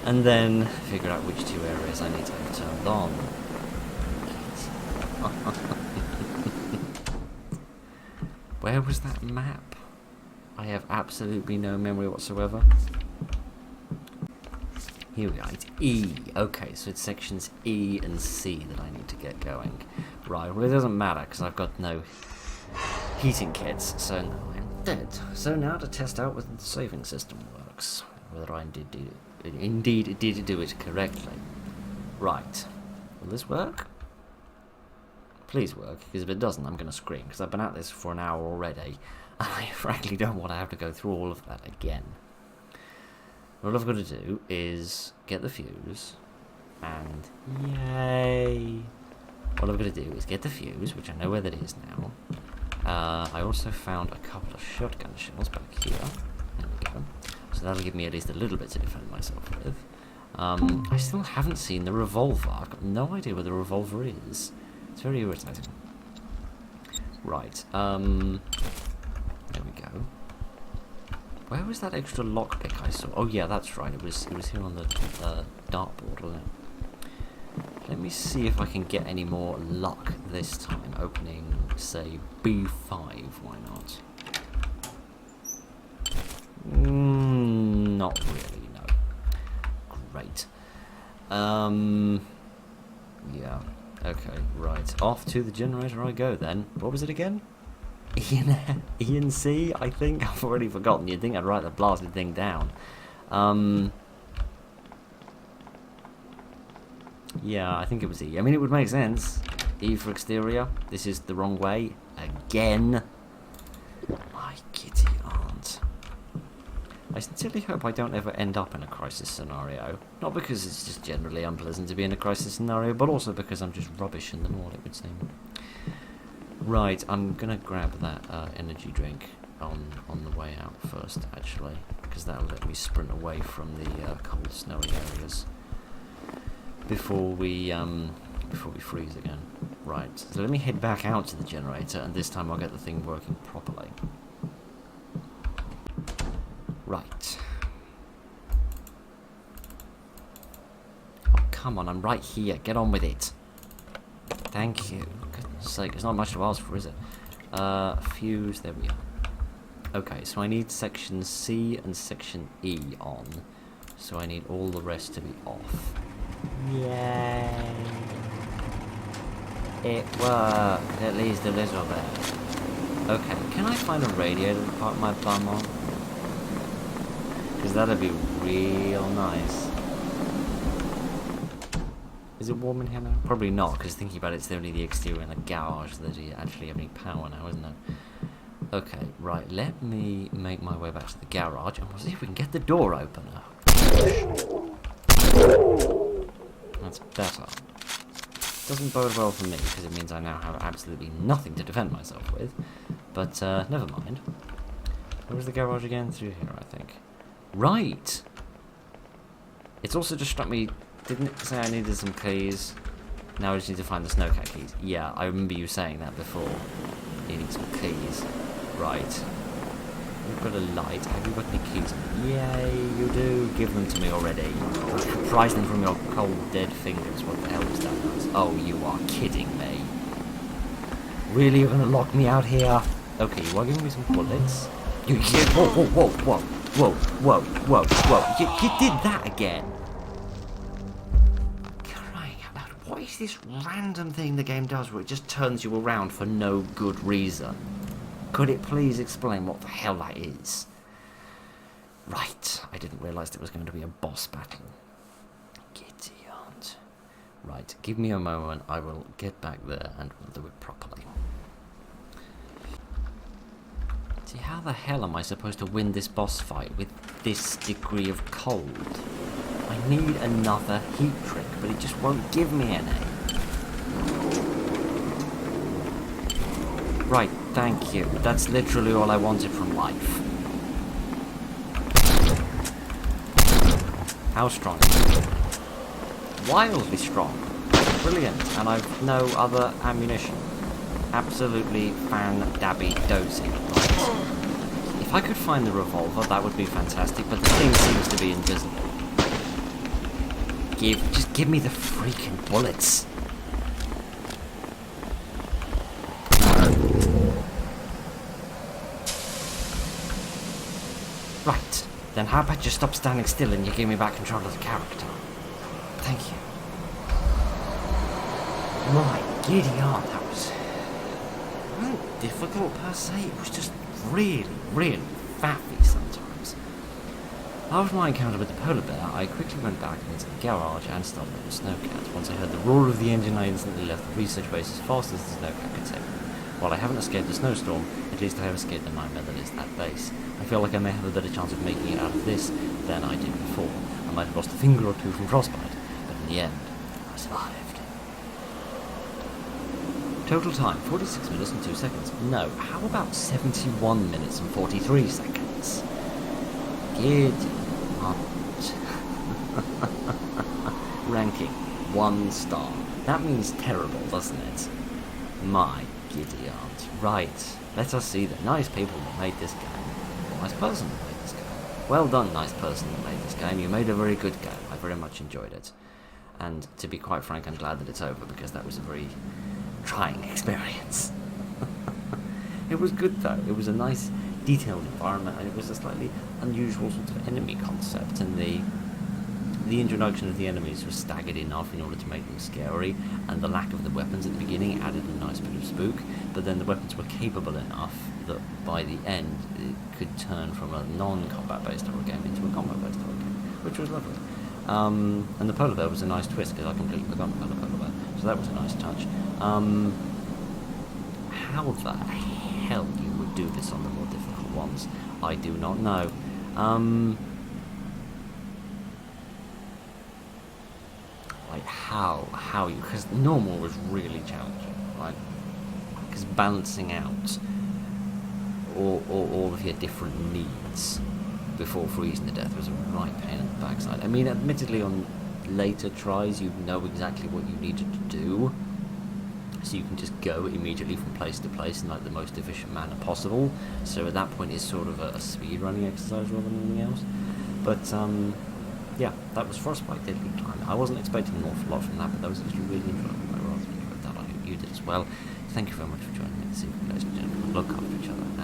and then figure out which two areas I need to have turned on. Where was that map? I have absolutely no memory whatsoever. Here we are, it's E. Okay, so it's sections E and C that I need to get going. Right, well it doesn't matter because I've got no heating kits, so now I'm dead. So now to test out whether the saving system works. Whether I indeed did do it correctly. Right. Will this work? Please work, because if it doesn't I'm going to scream, because I've been at this for an hour already, and I frankly don't want to have to go through all of that again. All I've got to do is get the fuse, and yay! All I've got to do is get the fuse, which I know where that is now. I also found a couple of shotgun shells back here. There we go. So that'll give me at least a little bit to defend myself with. I still haven't seen the revolver. I've got no idea where the revolver is. It's very irritating. Right, there we go. Where was that extra lockpick I saw? Oh yeah, that's right. It was here on the dartboard, wasn't it? Let me see if I can get any more luck this time. Opening, say, B5. Why not? Not really. No. Great. Yeah. Okay. Right. Off to the generator I go then. What was it again? Ian C, I think. I've already forgotten. You'd think I'd write the blasted thing down. Yeah, I think it was E. I mean, it would make sense. E for exterior. This is the wrong way. Again. My kitty aunt. I sincerely hope I don't ever end up in a crisis scenario. Not because it's just generally unpleasant to be in a crisis scenario, but also because I'm just rubbish in them all, it would seem. Right, I'm gonna grab that energy drink on the way out first, actually, because that'll let me sprint away from the cold, snowy areas before we freeze again. Right, so let me head back out to the generator, and this time I'll get the thing working properly. Right. Oh, come on, I'm right here. Get on with it. Thank you. Goodness sake, it's not much to ask for, is it? Fuse, there we are. Okay, so I need section C and section E on. So I need all the rest to be off. Yay! It worked, at least a little bit. Okay, can I find a radio to park my bum on? Because that'd be real nice. Is it warm in here now? Probably not, because thinking about it, it's only the exterior and the garage that you actually have any power now, isn't it? Okay, right, let me make my way back to the garage, and we'll see if we can get the door opener. That's better. Doesn't bode well for me, because it means I now have absolutely nothing to defend myself with. But, never mind. Where was the garage again? Through here, I think. Right! It's also just struck me, didn't it say I needed some keys? Now I just need to find the snowcat keys. Yeah, I remember you saying that before. You need some keys. Right. You've got a light. Have you got any keys? Yay, you do. Give them to me already. Prise them from your cold, dead fingers. What the hell is that? Oh, you are kidding me. Really, you're gonna lock me out here? Okay, you are giving me some bullets. You whoa, whoa, whoa, whoa, whoa, whoa, whoa, whoa. You did that again. Crying out loud. What is this random thing the game does where it just turns you around for no good reason? Could it please explain what the hell that is? Right, I didn't realise there was going to be a boss battle. Giddy aunt. Right, give me a moment, I will get back there and we'll do it properly. See, how the hell am I supposed to win this boss fight with this degree of cold? I need another heat trick, but it just won't give me any. Right, thank you. That's literally all I wanted from life. How strong? Wildly strong. Brilliant. And I've no other ammunition. Absolutely fan-dabby-dozy. Right. If I could find the revolver, that would be fantastic, but the thing seems to be invisible. Just give me the freaking bullets. Right, then how about you stop standing still and you give me back control of the character? Thank you. My giddy aunt, that wasn't difficult per se, it was just really, really faffy sometimes. After my encounter with the polar bear, I quickly went back into the garage and started with the snowcat. Once I heard the roar of the engine, I instantly left the research base as fast as the snowcat could take me. while I haven't escaped the snowstorm, at least I have escaped the nightmare that is that base. I feel like I may have a better chance of making it out of this than I did before. I might have lost a finger or two from frostbite, but in the end, I survived. Total time, 46 minutes and 2 seconds. No, how about 71 minutes and 43 seconds? Good. Ranking, 1 star. That means terrible, doesn't it? My giddy aunt. Right, let us see the nice people that made this game. Nice person that made this game. Well done, nice person that made this game. You made a very good game. I very much enjoyed it. And to be quite frank, I'm glad that it's over, because that was a very trying experience. It was good though. It was a nice, detailed environment, and it was a slightly unusual sort of enemy concept, and the introduction of the enemies was staggered enough in order to make them scary, and the lack of the weapons at the beginning added a nice bit of spook, but then the weapons were capable enough that by the end it could turn from a non-combat based horror game into a combat based horror game, which was lovely. And the polar bear was a nice twist, because I completely forgot about the polar bear, so that was a nice touch. How the hell you would do this on the more difficult ones, I do not know. Like how you, because normal was really challenging, right? Because balancing out all of your different needs before freezing to death was a right pain in the backside. I mean, admittedly, on later tries, you know exactly what you needed to do, so you can just go immediately from place to place in like the most efficient manner possible. So at that point, it's sort of a speed running exercise rather than anything else. But yeah, that was Frostbite Deadly Climate. I wasn't expecting an awful lot from that, but that was actually really enjoyable. I rather enjoyed that. I hope you did as well. Thank you very much for joining me this evening, ladies and gentlemen. Look after each other, and